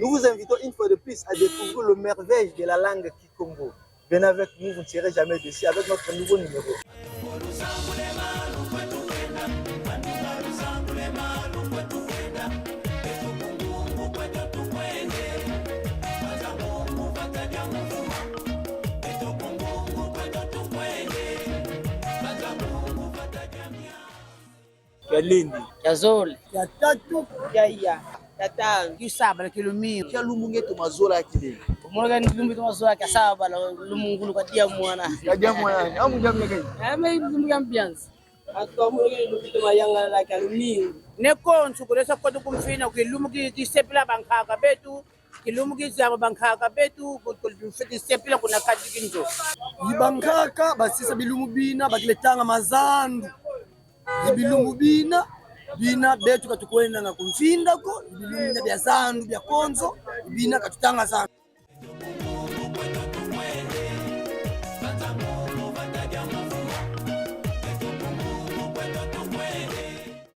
Nous vous invitons une fois de plus à découvrir le merveille de la langue Kikongo. Venez avec nous, vous ne serez jamais déçus avec notre nouveau numéro. Kalindi, Yazole, ya tatu, ya tano, kisaba kilumio. Kia lumunge to mazola akile. Mwana ni lumbi to mazola kasaba la lumungulu kwa dia mwana. Ya dia mwana, amu jamnya gani? Ame lumbi ambiance. Atwa mwana ni lumbi to mayanga la kalumio. Ne konsu kulesa kwa kumfina kilumuki disepla bankaka betu. Kilumuki zaba bankaka betu kulufiti disepla kuna kadi kinjo. Yibankaka basisa bilumu bina bakiletanga mazandu. Ibilumu bina betu katukwenda na kumfinda ko ibilumu bya zandu bya konzo bina katutanga sana.